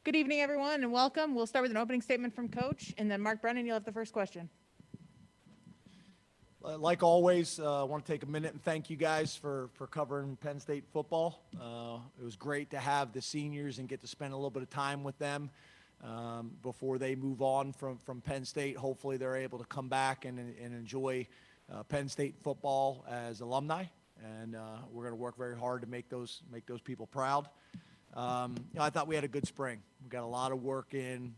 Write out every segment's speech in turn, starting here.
Good evening, everyone, and welcome. We'll start with an opening statement from Coach, and then Mark Brennan, you'll have the first question. Like always, I want to take a minute and thank you guys for covering Penn State football. It was great to have the seniors and get to spend a little bit of time with them before they move on from Penn State. Hopefully they're able to come back and enjoy Penn State football as alumni, and we're going to work very hard to make those people proud. I thought we had a good spring. We got a lot of work in.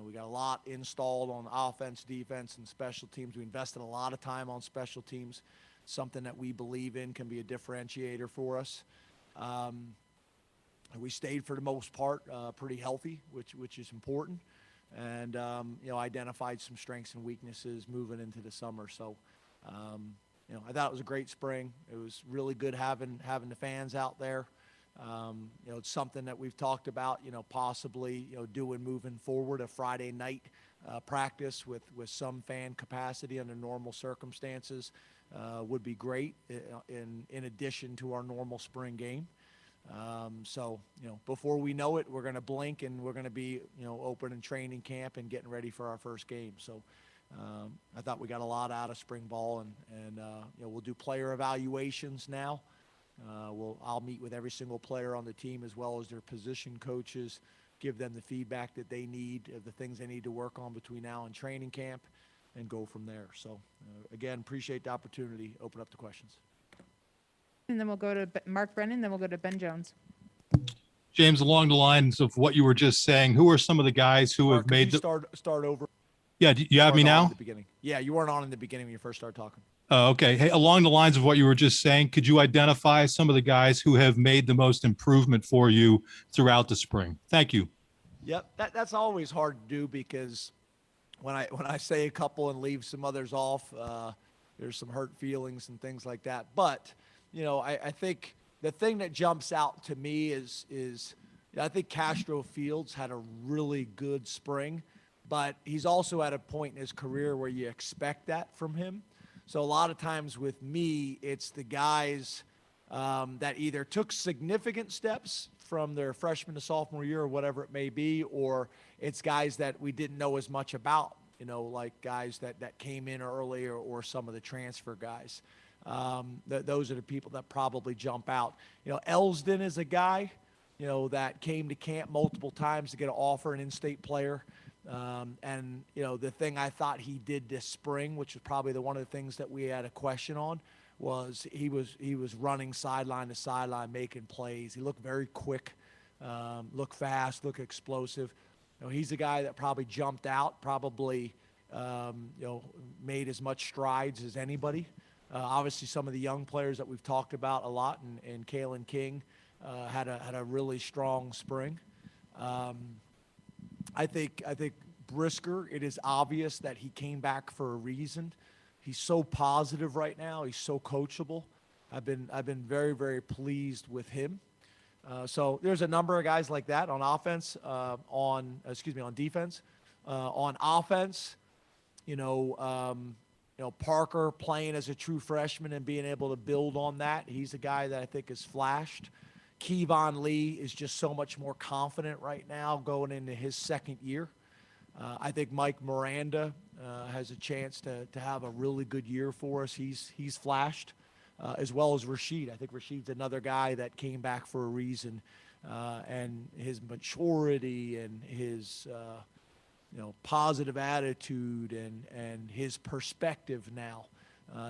We got a lot installed on offense, defense, and special teams. We invested a lot of time on special teams, something that we believe in can be a differentiator for us. We stayed for the most part pretty healthy, which is important, and identified some strengths and weaknesses moving into the summer. So, I thought it was a great spring. It was really good having the fans out there. It's something that we've talked about, possibly, doing moving forward, a Friday night practice with some fan capacity under normal circumstances would be great in addition to our normal spring game. So, before we know it, we're going to blink and we're going to be, open in training camp and getting ready for our first game. So, I thought we got a lot out of spring ball, and we'll do player evaluations now. I'll meet with every single player on the team as well as their position coaches, give them the feedback that they need, of the things they need to work on between now and training camp, and go from there. So, again, appreciate the opportunity. Open up to questions. And then we'll go to Mark Brennan, then we'll go to Ben Jones. James, along the lines of what you were just saying, who are some of the guys who Mark, have made the start over? Yeah, do you have me now? The beginning. Yeah, you weren't on in the beginning when you first started talking. Oh, okay. Hey, along the lines of what you were just saying, could you identify some of the guys who have made the most improvement for you throughout the spring? Thank you. Yep, that's always hard to do because when I say a couple and leave some others off, there's some hurt feelings and things like that. But I think the thing that jumps out to me is I think Castro Fields had a really good spring, but he's also at a point in his career where you expect that from him. So a lot of times with me, it's the guys that either took significant steps from their freshman to sophomore year or whatever it may be, or it's guys that we didn't know as much about, like guys that came in early or some of the transfer guys. Those are the people that probably jump out. Elsden is a guy, that came to camp multiple times to get an offer, an in-state player. And the thing I thought he did this spring, which was probably one of the things that we had a question on, was he was running sideline to sideline, making plays. He looked very quick, looked fast, looked explosive. He's a guy that probably jumped out, probably made as much strides as anybody. Obviously, some of the young players that we've talked about a lot, and Kalen King had a really strong spring. I think Brisker, it is obvious that he came back for a reason. He's so positive right now. He's so coachable. I've been very, very pleased with him. So there's a number of guys like that on offense, on defense. On offense, Parker playing as a true freshman and being able to build on that. He's a guy that I think has flashed. Kevon Lee is just so much more confident right now going into his second year. I think Mike Miranda has a chance to have a really good year for us. He's flashed, as well as Rasheed. I think Rasheed's another guy that came back for a reason, and his maturity and his positive attitude and his perspective now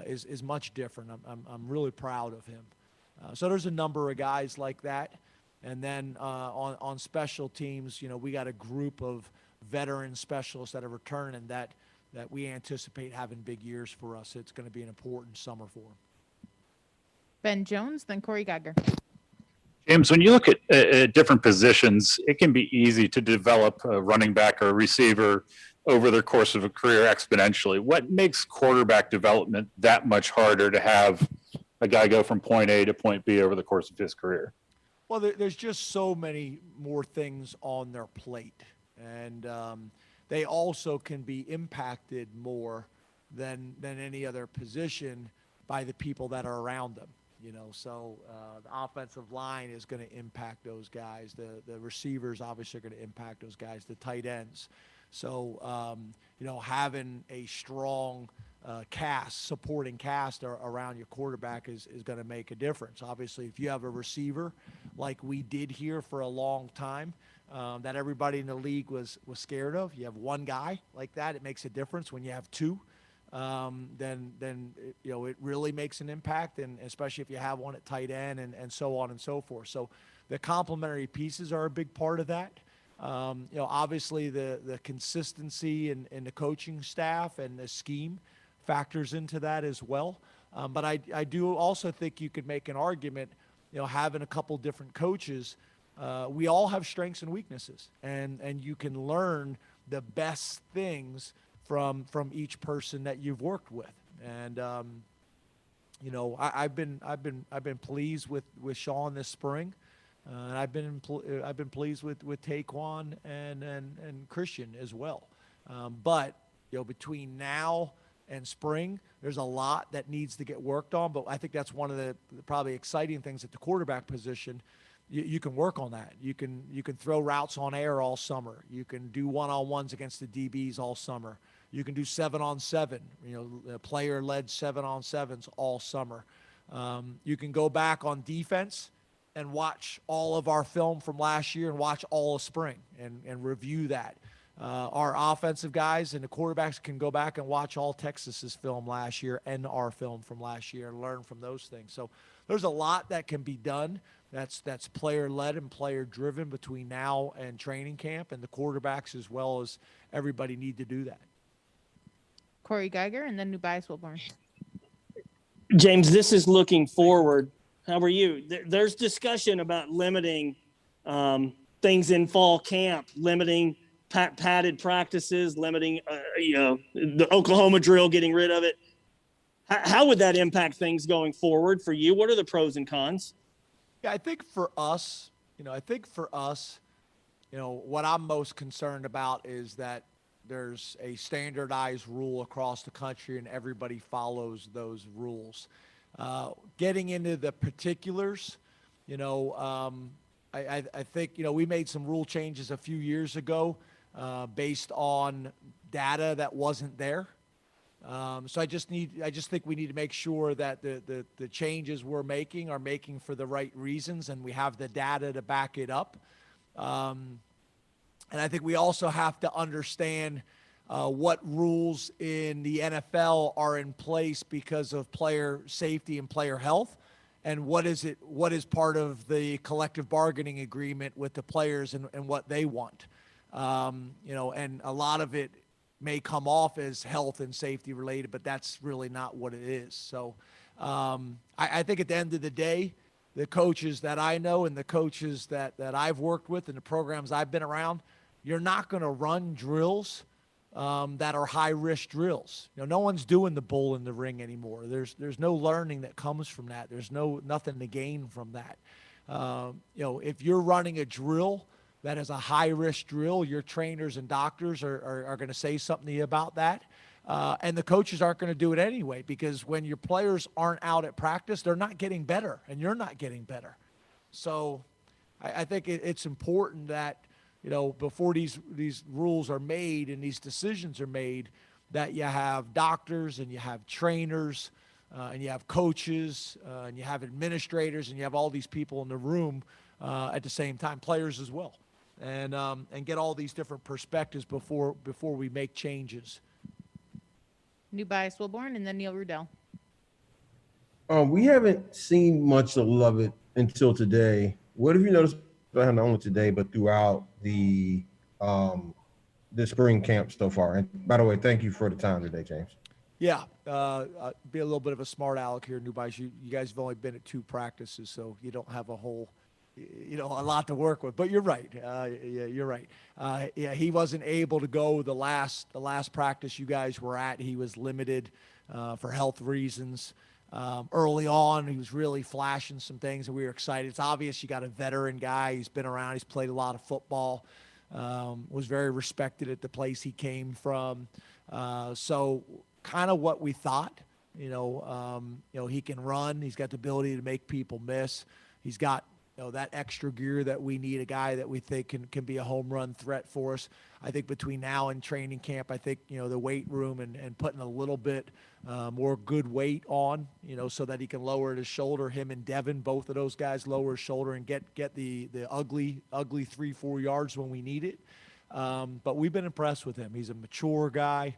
is much different. I'm really proud of him. So there's a number of guys like that. And then on special teams, we got a group of veteran specialists that are returning that we anticipate having big years for us. It's going to be an important summer for them. Ben Jones, then Corey Geiger. James, when you look at different positions, it can be easy to develop a running back or a receiver over the course of a career exponentially. What makes quarterback development that much harder to have a guy go from point A to point B over the course of his career? Well, there's just so many more things on their plate. And they also can be impacted more than any other position by the people that are around them. So the offensive line is going to impact those guys. The receivers obviously are going to impact those guys, the tight ends. So, having a strong supporting cast around your quarterback is going to make a difference. Obviously, if you have a receiver like we did here for a long time, that everybody in the league was scared of, you have one guy like that, it makes a difference. When you have two, then it really makes an impact, and especially if you have one at tight end and so on and so forth. So the complementary pieces are a big part of that. Obviously the consistency in the coaching staff and the scheme factors into that as well. But I do also think you could make an argument, having a couple different coaches, we all have strengths and weaknesses, and you can learn the best things from each person that you've worked with. And I've been pleased with Sean this spring. And I've been pleased with Taekwon and Christian as well. But between now and spring, there's a lot that needs to get worked on. But I think that's one of the probably exciting things at the quarterback position. You can work on that. You can throw routes on air all summer. You can do one-on-ones against the DBs all summer. You can do 7-on-7, player-led 7-on-7s all summer. You can go back on defense and watch all of our film from last year and watch all of spring and review that. Our offensive guys and the quarterbacks can go back and watch all Texas's film last year and our film from last year and learn from those things. So there's a lot that can be done that's player-led and player-driven between now and training camp, and the quarterbacks as well as everybody need to do that. Corey Geiger and then Nubias Wilborn. James, this is looking forward. How are you? There's discussion about limiting things in fall camp, limiting padded practices, limiting, the Oklahoma drill, getting rid of it. How would that impact things going forward for you? What are the pros and cons? Yeah, I think for us, what I'm most concerned about is that there's a standardized rule across the country and everybody follows those rules. Getting into the particulars, I think, we made some rule changes a few years ago based on data that wasn't there. So I just think we need to make sure that the changes we're making are making for the right reasons, and we have the data to back it up. And I think we also have to understand what rules in the NFL are in place because of player safety and player health, and what is part of the collective bargaining agreement with the players and what they want. And a lot of it may come off as health and safety related, but that's really not what it is. So I think at the end of the day, the coaches that I know and the coaches that I've worked with and the programs I've been around, you're not going to run drills that are high-risk drills. No one's doing the bull in the ring anymore. There's no learning that comes from that. There's nothing to gain from that. If you're running a drill that is a high-risk drill, your trainers and doctors are going to say something to you about that. And the coaches aren't going to do it anyway, because when your players aren't out at practice, they're not getting better, and you're not getting better. So I think it's important that, before these rules are made and these decisions are made, that you have doctors and you have trainers and you have coaches and you have administrators and you have all these people in the room at the same time, players as well, and get all these different perspectives before we make changes. Nubias Wilborn and then Neil Rudell. We haven't seen much of it until today. What have you noticed, not only today, but throughout the spring camp so far? And by the way, thank you for the time today, James. Yeah, be a little bit of a smart aleck here, Nubias. You guys have only been at 2 practices, so you don't have a whole, a lot to work with. But you're right. Yeah, you're right. He wasn't able to go the last practice you guys were at. He was limited for health reasons. Early on, he was really flashing some things, and we were excited. It's obvious you got a veteran guy. He's been around. He's played a lot of football. Was very respected at the place he came from. So kind of what we thought. He can run. He's got the ability to make people miss. He's got that extra gear that we need, a guy that we think can be a home run threat for us. I think between now and training camp, I think, the weight room and putting a little bit more good weight on, so that he can lower his shoulder. Him and Devin, both of those guys lower his shoulder and get the ugly 3-4 yards when we need it. But we've been impressed with him. He's a mature guy.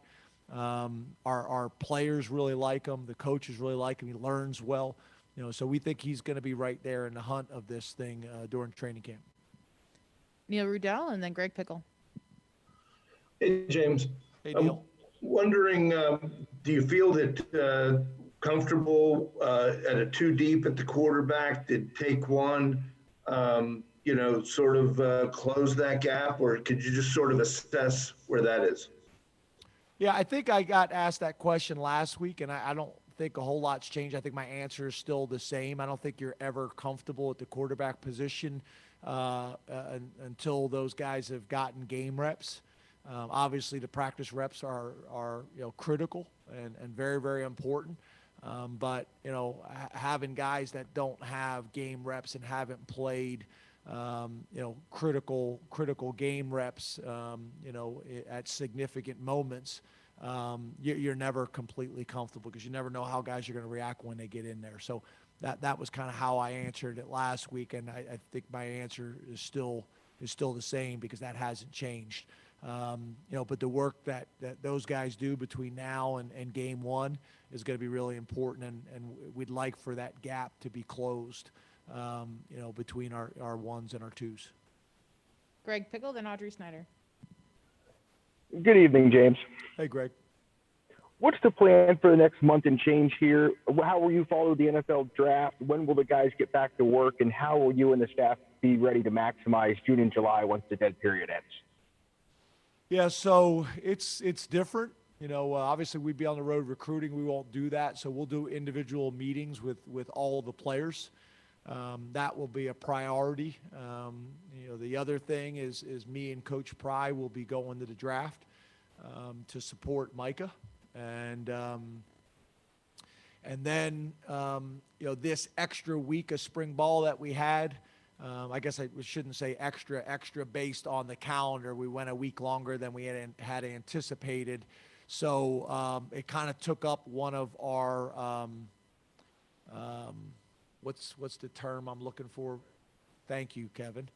Our players really like him. The coaches really like him. He learns well. So we think he's going to be right there in the hunt of this thing during training camp. Neil Rudell and then Greg Pickle. Hey, James. Hey, I'm Neil. wondering, do you feel that comfortable at a 2 deep at the quarterback? Did take one, sort of close that gap, or could you just sort of assess where that is? Yeah, I think I got asked that question last week, and I don't think a whole lot's changed. I think my answer is still the same. I don't think you're ever comfortable at the quarterback position until those guys have gotten game reps. Obviously, the practice reps are critical and very, very important. But having guys that don't have game reps and haven't played critical game reps, at significant moments, you're never completely comfortable because you never know how guys are going to react when they get in there. So that was kind of how I answered it last week, and I think my answer is still the same because that hasn't changed. But the work that those guys do between now and game one is going to be really important, and we'd like for that gap to be closed, between our ones and our twos. Greg Pickle, then Audrey Snyder. Good evening, James. Hey, Greg. What's the plan for the next month and change here? How will you follow the NFL draft? When will the guys get back to work? And how will you and the staff be ready to maximize June and July once the dead period ends? Yeah, so it's different. Obviously we'd be on the road recruiting. We won't do that. So we'll do individual meetings with all the players. That will be a priority. The other thing is me and Coach Pry will be going to the draft to support Micah. And then, this extra week of spring ball that we had, I guess I shouldn't say extra based on the calendar. We went a week longer than we had anticipated. So it kind of took up one of our, what's the term I'm looking for? Thank you, Kevin.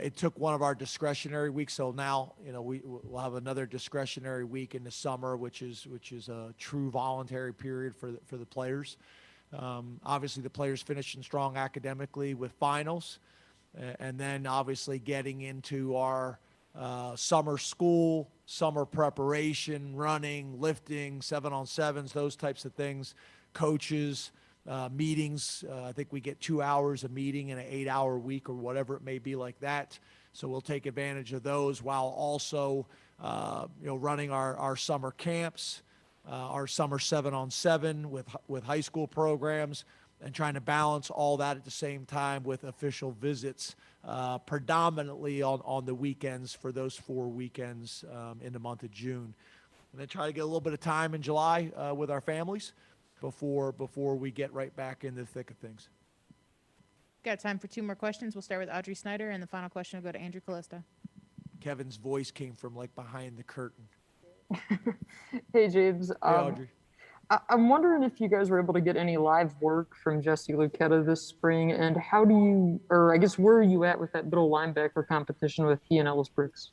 It took one of our discretionary weeks. So now, we'll have another discretionary week in the summer, which is a true voluntary period for the players. Obviously the players finishing strong academically with finals, and then obviously getting into our summer school, summer preparation, running, lifting, 7-on-7s, those types of things, coaches, meetings. I think we get 2 hours a meeting in an 8-hour week or whatever it may be like that. So we'll take advantage of those while also, running our summer camps, our summer 7-on-7 with high school programs, and trying to balance all that at the same time with official visits, predominantly on the weekends for those 4 weekends in the month of June. And then try to get a little bit of time in July with our families before we get right back in the thick of things. Got time for 2 more questions. We'll start with Audrey Snyder, and the final question will go to Andrew Calista. Kevin's voice came from behind the curtain. Hey, James. Hey, Audrey. I'm wondering if you guys were able to get any live work from Jesse Lucetta this spring, and where are you at with that middle linebacker competition with he and Ellis Brooks?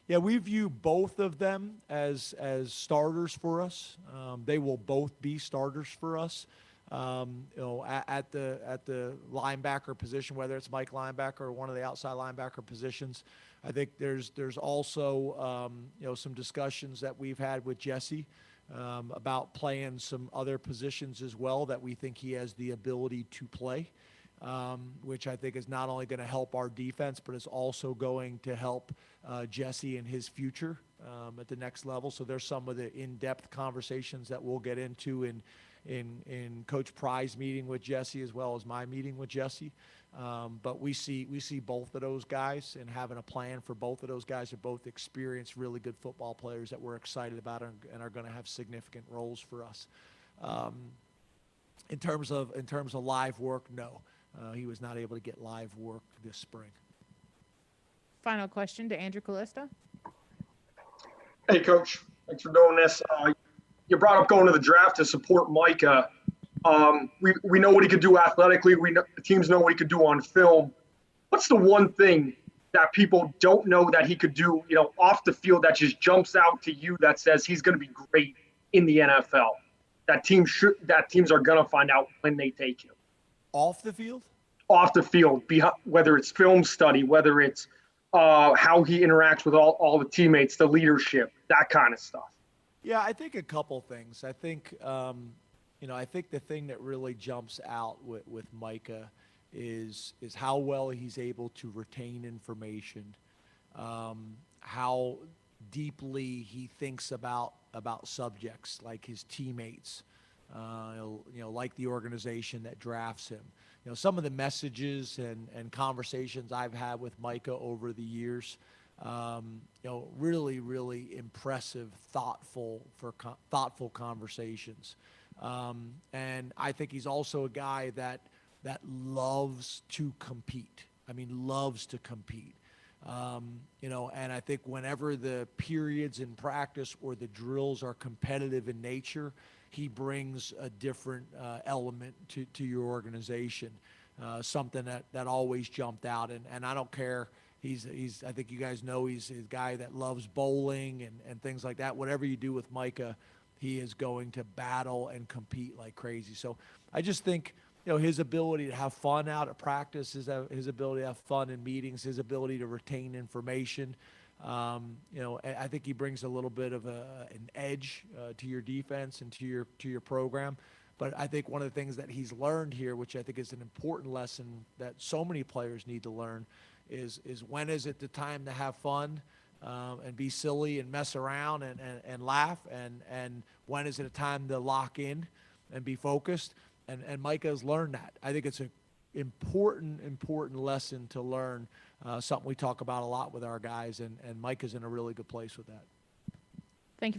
Yeah, we view both of them as starters for us. They will both be starters for us. At the linebacker position, whether it's Mike linebacker or one of the outside linebacker positions. I think there's also some discussions that we've had with Jesse about playing some other positions as well that we think he has the ability to play, which I think is not only going to help our defense, but is also going to help Jesse in his future at the next level. So there's some of the in-depth conversations that we'll get into in Coach Pry's meeting with Jesse as well as my meeting with Jesse. But we see both of those guys and having a plan for both of those guys. Are both experienced, really good football players that we're excited about and are going to have significant roles for us. In terms of live work, no, he was not able to get live work this spring. Final question to Andrew Callista. Hey, Coach. Thanks for doing this. You brought up going to the draft to support Micah. We know what he could do athletically. We know the teams know what he could do on film. What's the one thing that people don't know that he could do, off the field that just jumps out to you that says he's going to be great in the NFL? That teams are going to find out when they take him. Off the field? Off the field, whether it's film study, whether it's how he interacts with all the teammates, the leadership, that kind of stuff. Yeah, I think a couple things. I think, I think the thing that really jumps out with Micah is how well he's able to retain information, how deeply he thinks about subjects like his teammates, like the organization that drafts him. Some of the messages and conversations I've had with Micah over the years, really, really impressive, thoughtful conversations. And I think he's also a guy that loves to compete. I mean, loves to compete. And I think whenever the periods in practice or the drills are competitive in nature, he brings a different element to your organization, something that always jumped out. And I don't care. I think you guys know he's a guy that loves bowling and things like that. Whatever you do with Micah, he is going to battle and compete like crazy. So I just think, his ability to have fun out at practice, his ability to have fun in meetings, his ability to retain information. I think he brings a little bit of an edge to your defense and to your program. But I think one of the things that he's learned here, which I think is an important lesson that so many players need to learn, is when is it the time to have fun and be silly and mess around and laugh, and when is it a time to lock in and be focused. And Micah has learned that. I think it's an important lesson to learn, something we talk about a lot with our guys, and Micah's in a really good place with that. Thank you very